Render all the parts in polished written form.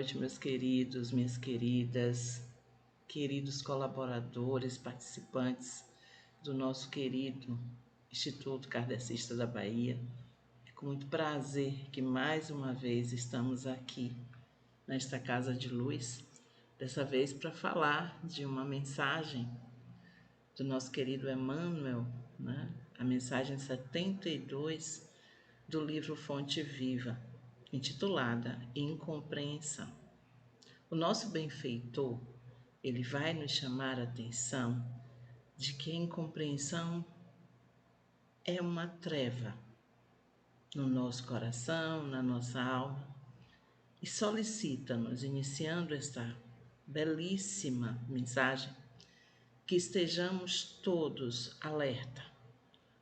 noite, meus queridos, minhas queridas, queridos colaboradores, participantes do nosso querido Instituto Kardecista da Bahia. É com muito prazer que mais uma vez estamos aqui nesta Casa de Luz, dessa vez para falar de uma mensagem do nosso querido Emmanuel, né? A mensagem 72 do livro Fonte Viva, intitulada Incompreensão. O nosso benfeitor, ele vai nos chamar a atenção de que a incompreensão é uma treva no nosso coração, na nossa alma, e solicita-nos, iniciando esta belíssima mensagem, que estejamos todos alerta,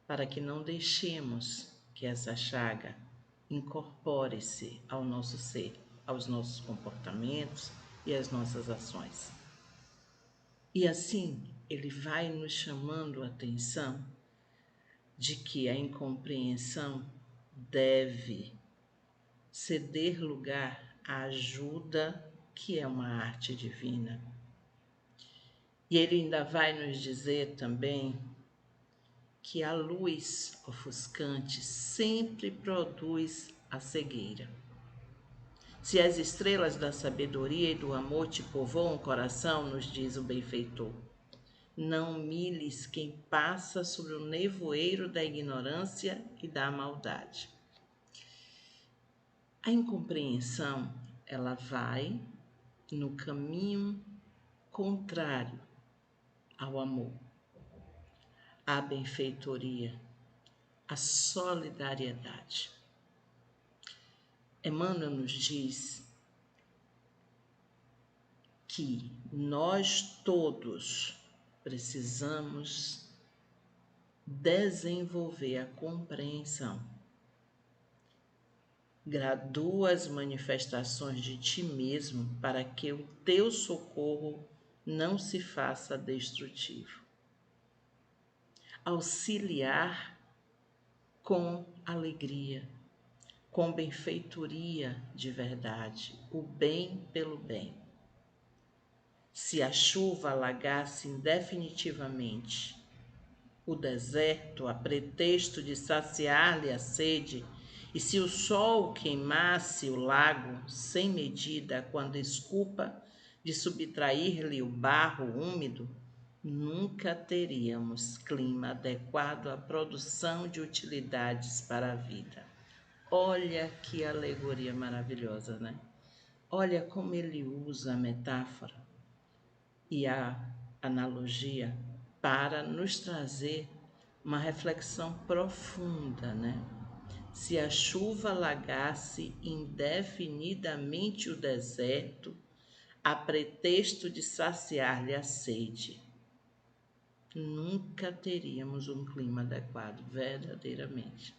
para que não deixemos que essa chaga incorpore-se ao nosso ser, aos nossos comportamentos e às nossas ações. E assim, ele vai nos chamando a atenção de que a incompreensão deve ceder lugar à ajuda, que é uma arte divina. E ele ainda vai nos dizer também que a luz ofuscante sempre produz a cegueira. Se as estrelas da sabedoria e do amor te povoam o coração, nos diz o benfeitor, não milhes quem passa sobre o nevoeiro da ignorância e da maldade. A incompreensão, ela vai no caminho contrário ao amor, à benfeitoria, à solidariedade. Emmanuel nos diz que nós todos precisamos desenvolver a compreensão. Gradua as manifestações de ti mesmo para que o teu socorro não se faça destrutivo. Auxiliar com alegria, com benfeitoria de verdade, o bem pelo bem. Se a chuva alagasse indefinitivamente o deserto a pretexto de saciar-lhe a sede, e se o sol queimasse o lago sem medida com a desculpa de subtrair-lhe o barro úmido, nunca teríamos clima adequado à produção de utilidades para a vida. Olha que alegoria maravilhosa, né? Olha como ele usa a metáfora e a analogia para nos trazer uma reflexão profunda, né? Se a chuva alagasse indefinidamente o deserto, a pretexto de saciar-lhe a sede, nunca teríamos um clima adequado, verdadeiramente.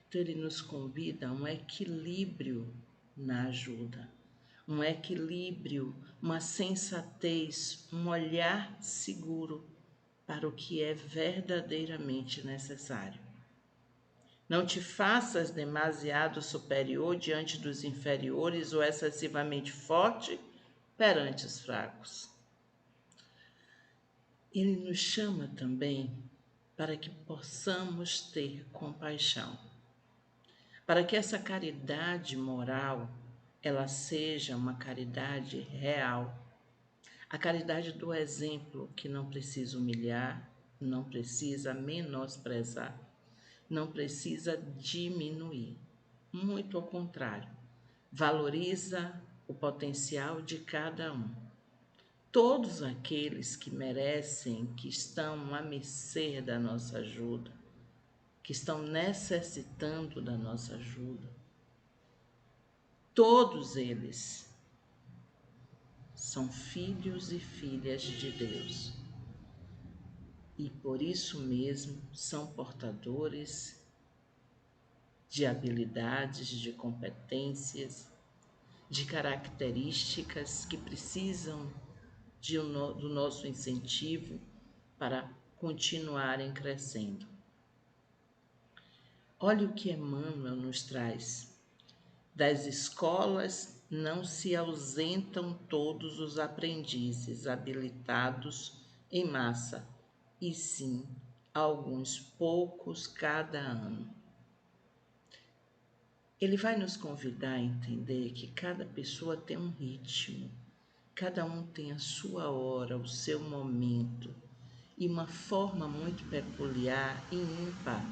Então ele nos convida a um equilíbrio na ajuda, um equilíbrio, uma sensatez, um olhar seguro para o que é verdadeiramente necessário. Não te faças demasiado superior diante dos inferiores ou excessivamente forte perante os fracos. Ele nos chama também para que possamos ter compaixão, para que essa caridade moral ela seja uma caridade real, a caridade do exemplo que não precisa humilhar, não precisa menosprezar, não precisa diminuir. Muito ao contrário, valoriza o potencial de cada um. Todos aqueles que merecem, que estão à mercê da nossa ajuda, que estão necessitando da nossa ajuda, todos eles são filhos e filhas de Deus. E por isso mesmo são portadores de habilidades, de competências, de características que precisam do nosso incentivo para continuarem crescendo. Olha o que Emmanuel nos traz das escolas não se ausentam todos os aprendizes habilitados em massa, e sim alguns poucos cada ano. Ele vai nos convidar a entender que cada pessoa tem um ritmo, cada um tem a sua hora, o seu momento e uma forma muito peculiar e ímpar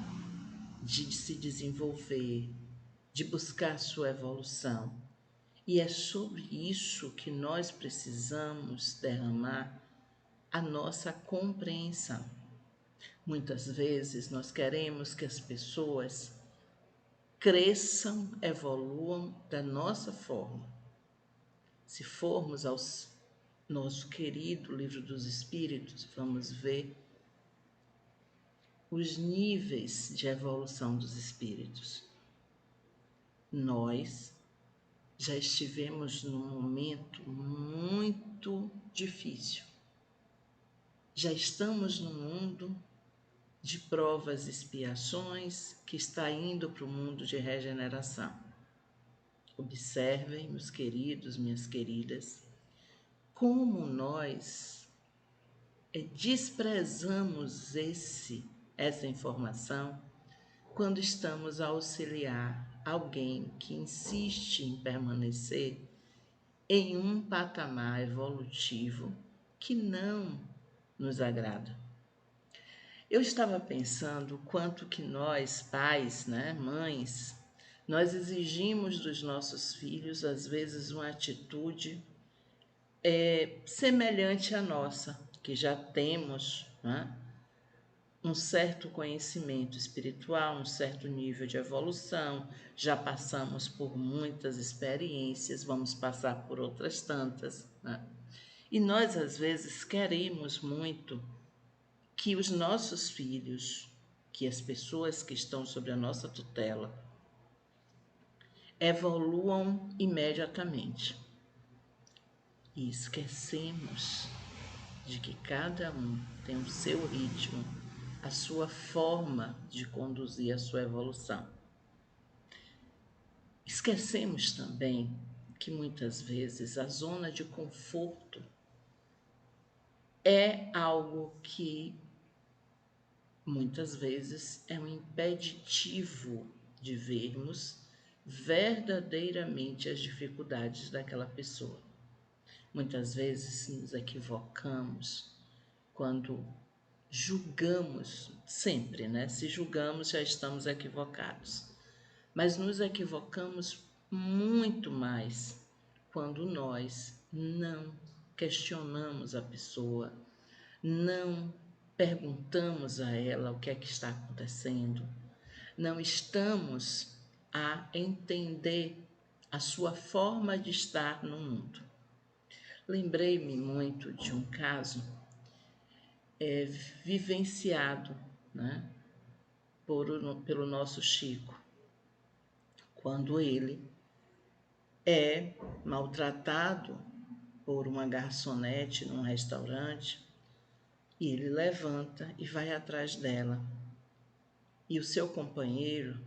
de se desenvolver, de buscar sua evolução. E é sobre isso que nós precisamos derramar a nossa compreensão. Muitas vezes nós queremos que as pessoas cresçam, evoluam da nossa forma. Se formos ao nosso querido Livro dos Espíritos, vamos ver os níveis de evolução dos espíritos. Nós já estivemos num momento muito difícil. Já estamos num mundo de provas e expiações que está indo para o mundo de regeneração. Observem, meus queridos, minhas queridas, como nós desprezamos essa informação quando estamos a auxiliar alguém que insiste em permanecer em um patamar evolutivo que não nos agrada. Eu estava pensando quanto que nós, pais, mães, nós exigimos dos nossos filhos, às vezes, uma atitude semelhante à nossa, que já temos um certo conhecimento espiritual, um certo nível de evolução, já passamos por muitas experiências, vamos passar por outras tantas. E nós, às vezes, queremos muito que os nossos filhos, que as pessoas que estão sob a nossa tutela, evoluam imediatamente. E esquecemos de que cada um tem o seu ritmo, a sua forma de conduzir a sua evolução. Esquecemos também que muitas vezes a zona de conforto é algo que muitas vezes é um impeditivo de vermos verdadeiramente as dificuldades daquela pessoa. Muitas vezes nos equivocamos quando julgamos, sempre, Se julgamos, já estamos equivocados. Mas nos equivocamos muito mais quando nós não questionamos a pessoa, não perguntamos a ela o que é que está acontecendo, não estamos a entender a sua forma de estar no mundo. Lembrei-me muito de um caso vivenciado pelo nosso Chico, quando ele é maltratado por uma garçonete num restaurante e ele levanta e vai atrás dela. E o seu companheiro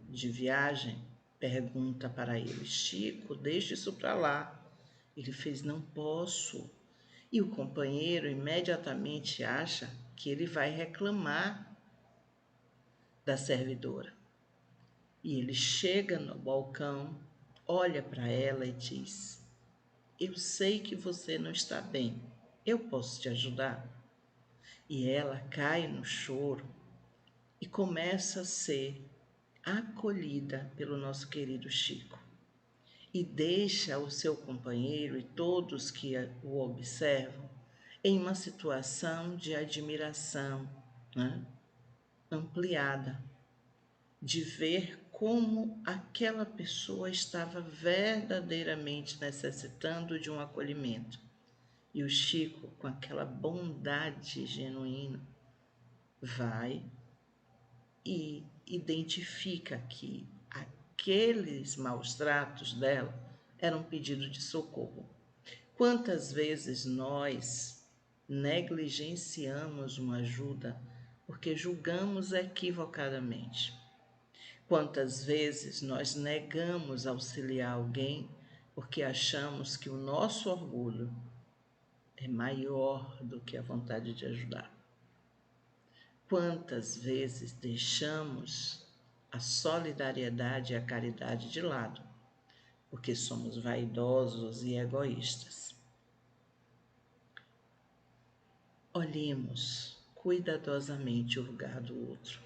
de viagem pergunta para ele: Chico, deixa isso para lá. Ele fez: não posso. E o companheiro imediatamente acha que ele vai reclamar da servidora. E ele chega no balcão, olha para ela e diz: eu sei que você não está bem, eu posso te ajudar? E ela cai no choro e começa a ser acolhida pelo nosso querido Chico. E deixa o seu companheiro e todos que o observam em uma situação de admiração ampliada, de ver como aquela pessoa estava verdadeiramente necessitando de um acolhimento. E o Chico, com aquela bondade genuína, vai e identifica que aqueles maus tratos dela eram um pedido de socorro. Quantas vezes nós negligenciamos uma ajuda porque julgamos equivocadamente? Quantas vezes nós negamos auxiliar alguém porque achamos que o nosso orgulho é maior do que a vontade de ajudar. Quantas vezes deixamos a solidariedade e a caridade de lado, porque somos vaidosos e egoístas. Olhemos cuidadosamente o lugar do outro.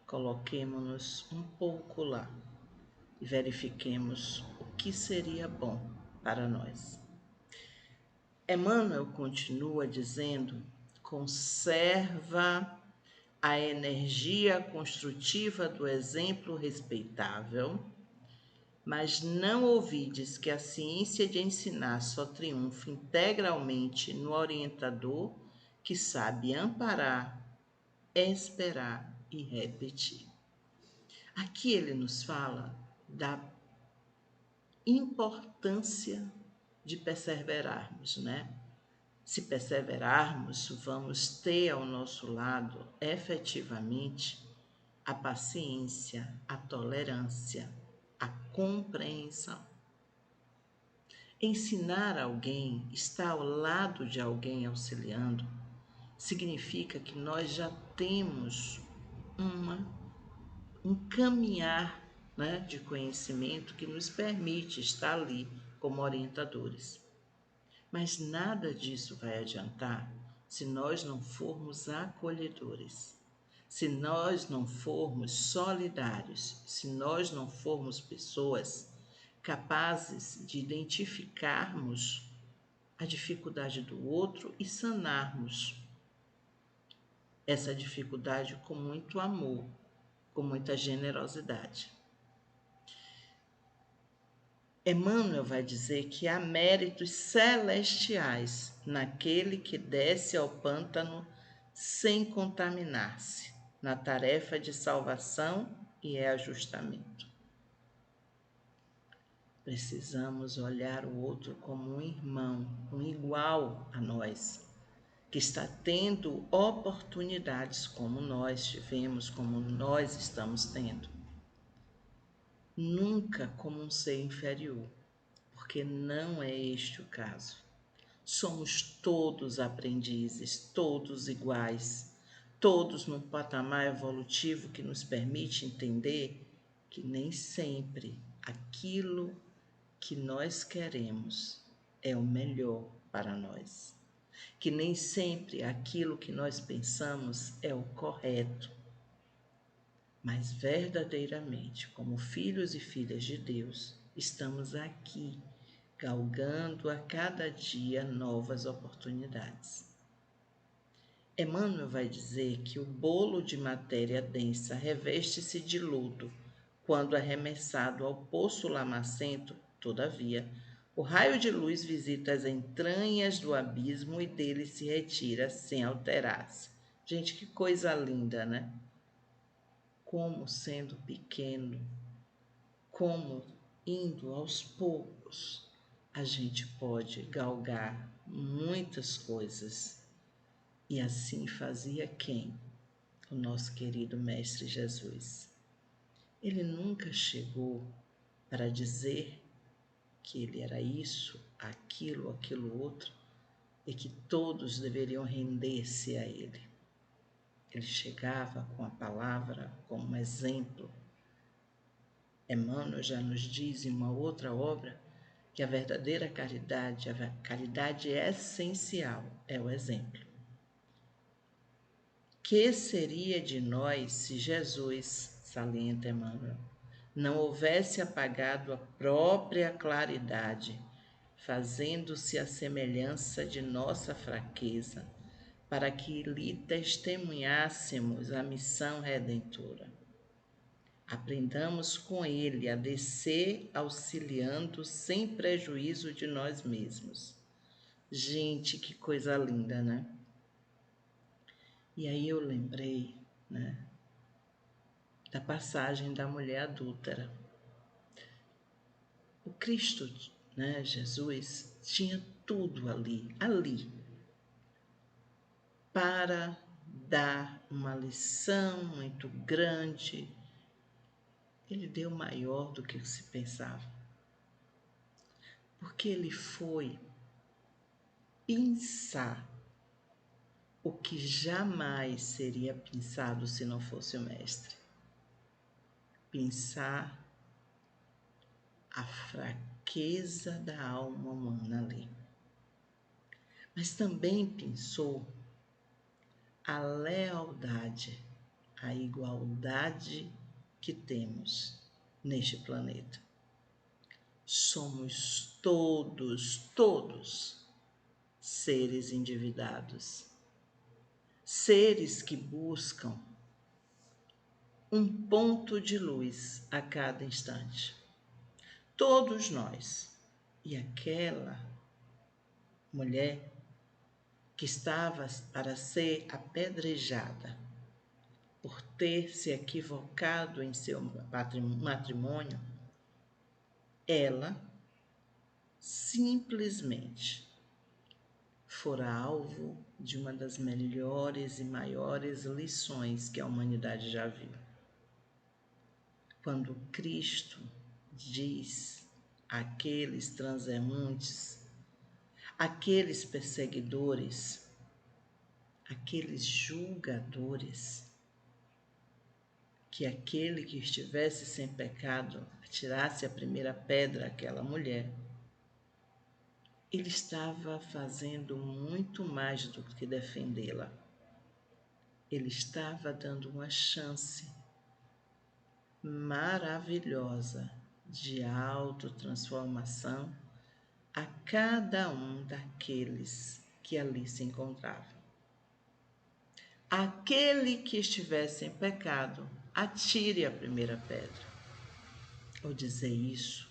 Coloquemo-nos um pouco lá e verifiquemos o que seria bom para nós. Emmanuel continua dizendo: conserva a energia construtiva do exemplo respeitável, mas não ouvides que a ciência de ensinar só triunfa integralmente no orientador que sabe amparar, esperar e repetir. Aqui ele nos fala da importância de perseverarmos, né? Se perseverarmos, vamos ter ao nosso lado efetivamente a paciência, a tolerância, a compreensão. Ensinar alguém, estar ao lado de alguém auxiliando, significa que nós já temos um caminhar, né, de conhecimento que nos permite estar ali como orientadores. Mas nada disso vai adiantar se nós não formos acolhedores, se nós não formos solidários, se nós não formos pessoas capazes de identificarmos a dificuldade do outro e sanarmos essa dificuldade com muito amor, com muita generosidade. Emmanuel vai dizer que há méritos celestiais naquele que desce ao pântano sem contaminar-se, na tarefa de salvação e reajustamento. Precisamos olhar o outro como um irmão, um igual a nós, que está tendo oportunidades como nós tivemos, como nós estamos tendo. Nunca como um ser inferior, porque não é este o caso. Somos todos aprendizes, todos iguais, todos num patamar evolutivo que nos permite entender que nem sempre aquilo que nós queremos é o melhor para nós, que nem sempre aquilo que nós pensamos é o correto. Mas verdadeiramente, como filhos e filhas de Deus, estamos aqui, galgando a cada dia novas oportunidades. Emmanuel vai dizer que o bolo de matéria densa reveste-se de lodo quando arremessado ao poço lamacento. Todavia, o raio de luz visita as entranhas do abismo e dele se retira sem alterar-se. Gente, que coisa linda, né? Como sendo pequeno, como indo aos poucos, a gente pode galgar muitas coisas. E assim fazia quem? O nosso querido Mestre Jesus. Ele nunca chegou para dizer que ele era isso, aquilo outro, e que todos deveriam render-se a ele. Ele chegava com a palavra como exemplo. Emmanuel já nos diz em uma outra obra que a verdadeira caridade, a caridade essencial, é o exemplo. Que seria de nós se Jesus, salienta Emmanuel, não houvesse apagado a própria claridade, fazendo-se a semelhança de nossa fraqueza, para que lhe testemunhássemos a missão redentora? Aprendamos com ele a descer auxiliando sem prejuízo de nós mesmos. Gente, que coisa linda, né? E aí eu lembrei, né, da passagem da mulher adúltera. O Cristo, né, Jesus, tinha tudo ali, para dar uma lição muito grande. Ele deu maior do que se pensava. porque ele foi pensar o que jamais seria pensado se não fosse o mestre. Pensar a fraqueza da alma humana ali. Mas também pensou a lealdade, a igualdade que temos neste planeta. Somos todos seres endividados, seres que buscam um ponto de luz a cada instante. Todos nós. E aquela mulher que estava para ser apedrejada por ter se equivocado em seu matrimônio, ela simplesmente fora alvo de uma das melhores e maiores lições que a humanidade já viu. Quando Cristo diz àqueles transeuntes, aqueles perseguidores, aqueles julgadores, que aquele que estivesse sem pecado atirasse a primeira pedra àquela mulher, ele estava fazendo muito mais do que defendê-la. Ele estava dando uma chance maravilhosa de autotransformação a cada um daqueles que ali se encontravam. Aquele que estivesse em pecado, atire a primeira pedra. Ao dizer isso,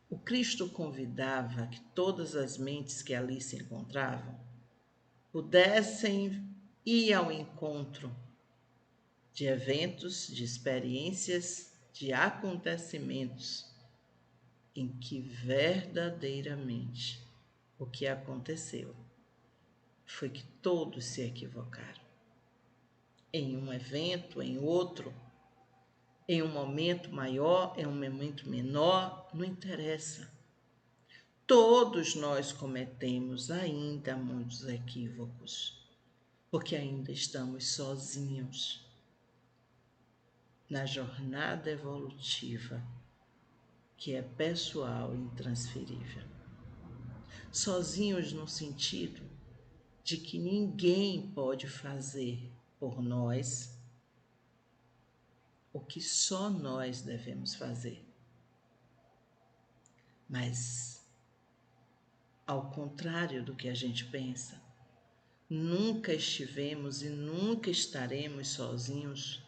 o Cristo convidava que todas as mentes que ali se encontravam pudessem ir ao encontro de eventos, de experiências, de acontecimentos em que verdadeiramente o que aconteceu foi que todos se equivocaram. Em um evento, em outro, em um momento maior, em um momento menor, não interessa. Todos nós cometemos ainda muitos equívocos, porque ainda estamos sozinhos na jornada evolutiva que é pessoal e intransferível. Sozinhos no sentido de que ninguém pode fazer por nós o que só nós devemos fazer. Mas, ao contrário do que a gente pensa, nunca estivemos e nunca estaremos sozinhos,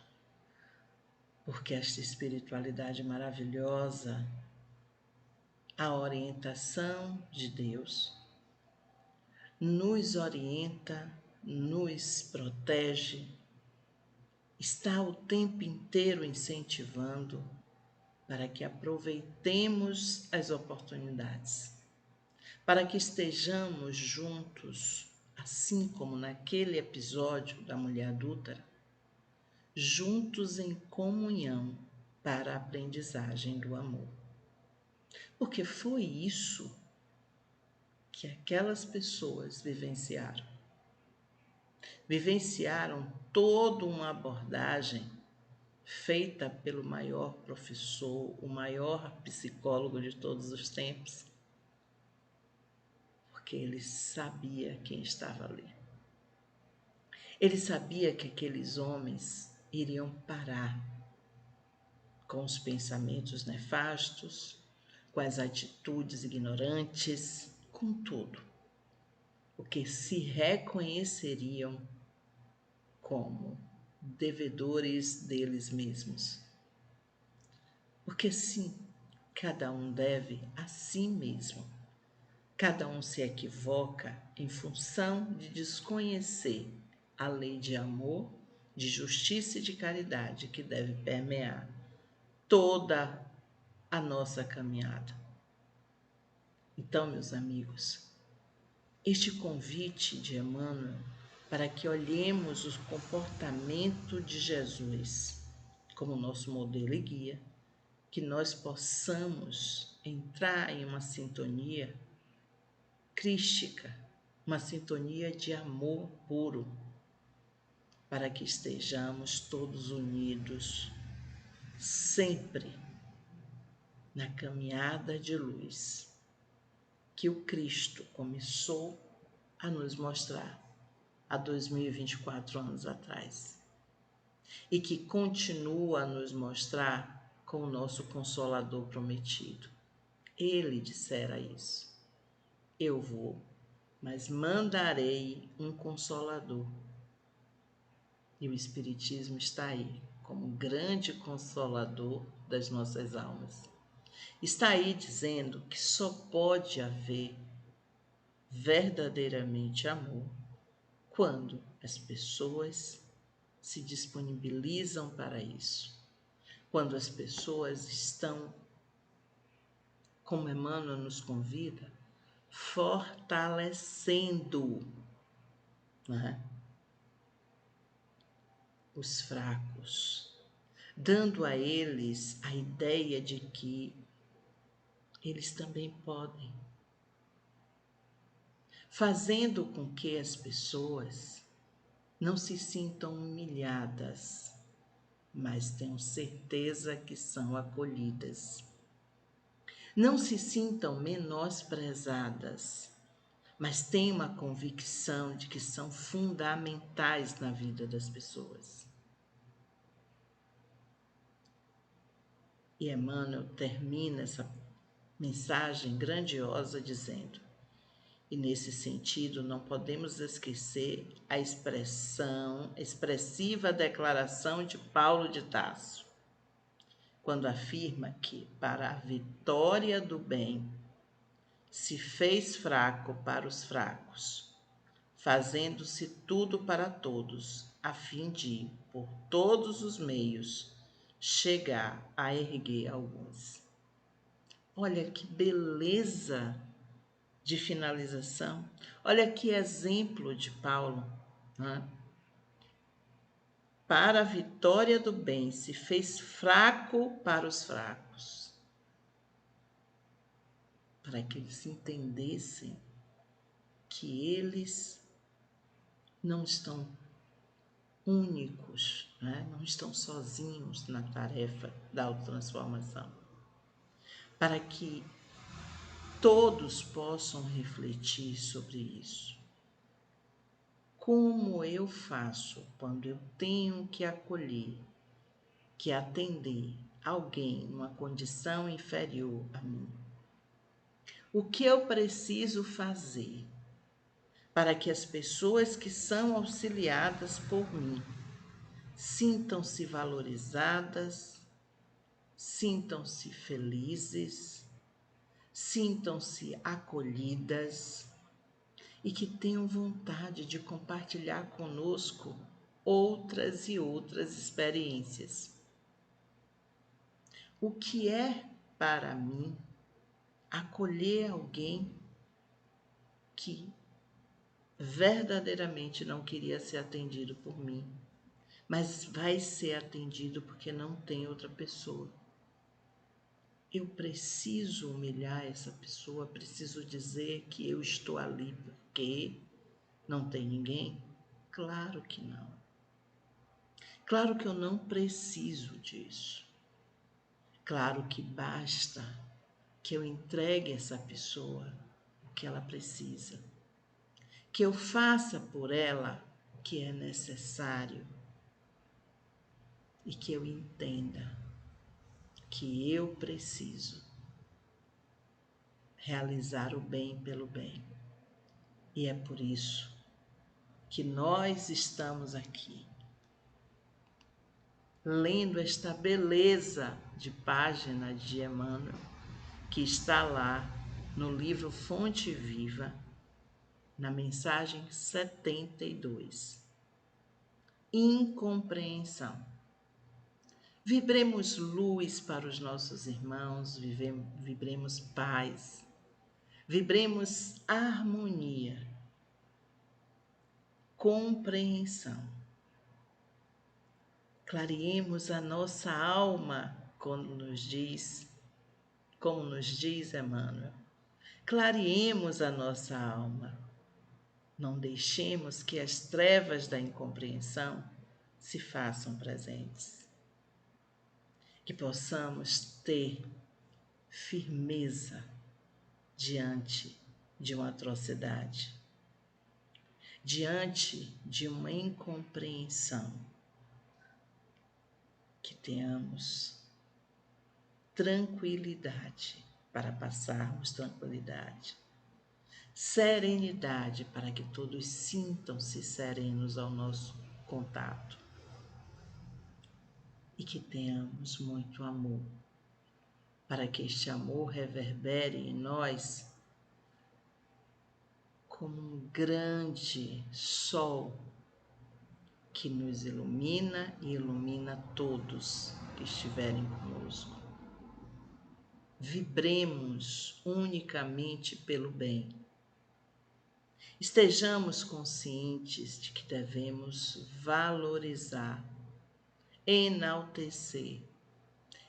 porque esta espiritualidade maravilhosa, a orientação de Deus, nos orienta, nos protege, está o tempo inteiro incentivando para que aproveitemos as oportunidades, para que estejamos juntos, assim como naquele episódio da mulher adúltera, juntos em comunhão para a aprendizagem do amor. Porque foi isso que aquelas pessoas vivenciaram. Vivenciaram toda uma abordagem feita pelo maior professor, o maior psicólogo de todos os tempos, porque ele sabia quem estava ali. Ele sabia que aqueles homens iriam parar com os pensamentos nefastos, com as atitudes ignorantes, com tudo, porque se reconheceriam como devedores deles mesmos. Porque sim, cada um deve a si mesmo. Cada um se equivoca em função de desconhecer a lei de amor, de justiça e de caridade que deve permear toda a nossa caminhada. Então, meus amigos, este convite de Emmanuel para que olhemos o comportamento de Jesus como nosso modelo e guia, que nós possamos entrar em uma sintonia crística, uma sintonia de amor puro, para que estejamos todos unidos, sempre na caminhada de luz que o Cristo começou a nos mostrar há 2024 anos atrás e que continua a nos mostrar com o nosso Consolador prometido. Ele dissera isso: eu vou, mas mandarei um Consolador. E o Espiritismo está aí como grande consolador das nossas almas. Está aí dizendo que só pode haver verdadeiramente amor quando as pessoas se disponibilizam para isso. Quando as pessoas estão, como Emmanuel nos convida, fortalecendo, né, os fracos, dando a eles a ideia de que eles também podem, fazendo com que as pessoas não se sintam humilhadas, mas tenham certeza que são acolhidas. Não se sintam menosprezadas, mas tenham a convicção de que são fundamentais na vida das pessoas. E Emmanuel termina essa mensagem grandiosa dizendo: e nesse sentido não podemos esquecer a expressiva declaração de Paulo de Tarso, quando afirma que para a vitória do bem se fez fraco para os fracos, fazendo-se tudo para todos, a fim de, por todos os meios, chegar a erguer alguns. Olha que beleza de finalização. Olha que exemplo de Paulo, né? Para a vitória do bem se fez fraco para os fracos, para que eles entendessem que eles não estão únicos, né? Não estão sozinhos na tarefa da autotransformação, para que todos possam refletir sobre isso. Como eu faço quando eu tenho que acolher, que atender alguém numa condição inferior a mim? O que eu preciso fazer para que as pessoas que são auxiliadas por mim sintam-se valorizadas, sintam-se felizes, sintam-se acolhidas e que tenham vontade de compartilhar conosco outras e outras experiências? O que é para mim acolher alguém que verdadeiramente não queria ser atendido por mim, mas vai ser atendido porque não tem outra pessoa? Eu preciso humilhar essa pessoa, preciso dizer que eu estou ali porque não tem ninguém? Claro que não. Claro que eu não preciso disso. Claro que basta que eu entregue a essa pessoa o que ela precisa, que eu faça por ela o que é necessário e que eu entenda que eu preciso realizar o bem pelo bem. E é por isso que nós estamos aqui, lendo esta beleza de página de Emmanuel, que está lá no livro Fonte Viva, na mensagem 72. Incompreensão. Vibremos luz para os nossos irmãos, vibremos paz, vibremos harmonia, compreensão. Clareemos a nossa alma quando nos diz como nos diz Emmanuel. Clareemos a nossa alma. Não deixemos que as trevas da incompreensão se façam presentes. Que possamos ter firmeza diante de uma atrocidade, diante de uma incompreensão. Que tenhamos tranquilidade para passarmos tranquilidade, serenidade para que todos sintam-se serenos ao nosso contato e que tenhamos muito amor, para que este amor reverbere em nós como um grande sol que nos ilumina e ilumina todos que estiverem conosco. Vibremos unicamente pelo bem. Estejamos conscientes de que devemos valorizar, enaltecer,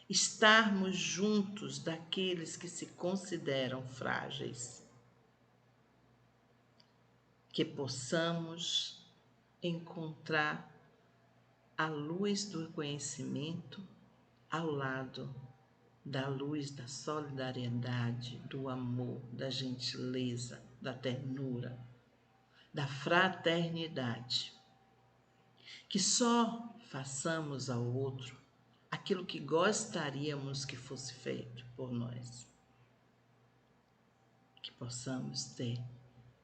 estarmos juntos daqueles que se consideram frágeis. Que possamos encontrar a luz do conhecimento ao lado da luz da solidariedade, do amor, da gentileza, da ternura, da fraternidade. Que só façamos ao outro aquilo que gostaríamos que fosse feito por nós. Que possamos ter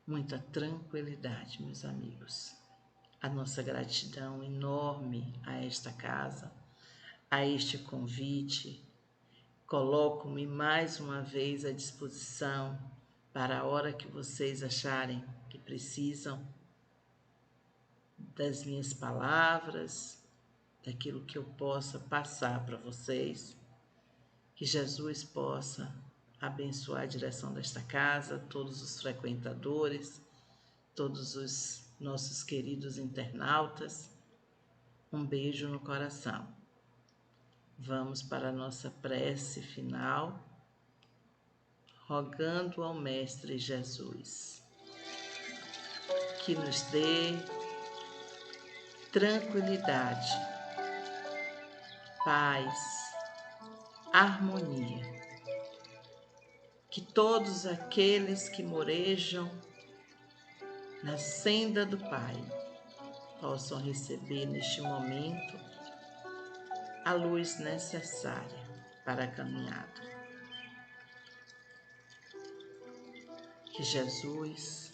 muita tranquilidade, meus amigos. A nossa gratidão enorme a esta casa, a este convite. Coloco-me mais uma vez à disposição para a hora que vocês acharem que precisam das minhas palavras, daquilo que eu possa passar para vocês. Que Jesus possa abençoar a direção desta casa, todos os frequentadores, todos os nossos queridos internautas. Um beijo no coração. Vamos para a nossa prece final, rogando ao Mestre Jesus que nos dê tranquilidade, paz, harmonia. Que todos aqueles que morejam na senda do Pai possam receber neste momento a luz necessária para a caminhada. Que Jesus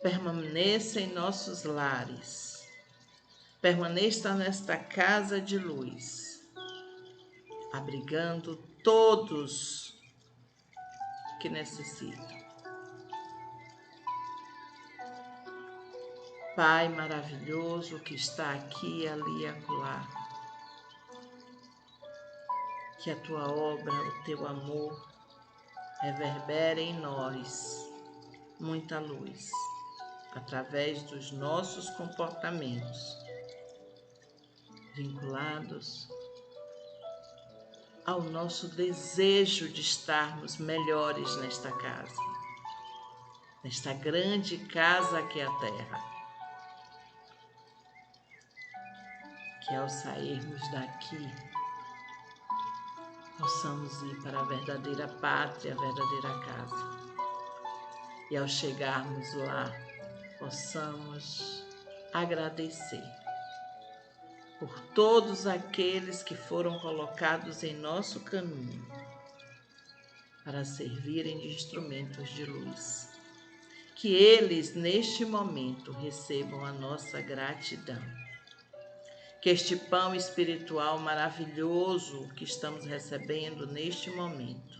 permaneça em nossos lares, permaneça nesta casa de luz, abrigando todos que necessitam. Pai maravilhoso que está aqui, ali e acolá, que a tua obra, o teu amor, reverbere em nós muita luz, através dos nossos comportamentos, vinculados ao nosso desejo de estarmos melhores nesta casa, nesta grande casa que é a Terra. Que ao sairmos daqui, possamos ir para a verdadeira pátria, a verdadeira casa. E ao chegarmos lá, possamos agradecer por todos aqueles que foram colocados em nosso caminho para servirem de instrumentos de luz. Que eles, neste momento, recebam a nossa gratidão. Que este pão espiritual maravilhoso que estamos recebendo neste momento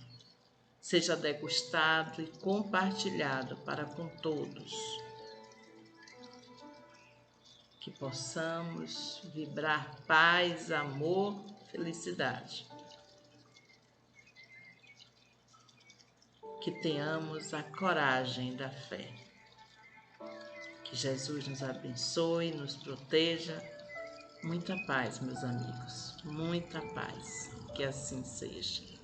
seja degustado e compartilhado para com todos. Que possamos vibrar paz, amor, felicidade. Que tenhamos a coragem da fé. Que Jesus nos abençoe, nos proteja. Muita paz, meus amigos, muita paz. Que assim seja.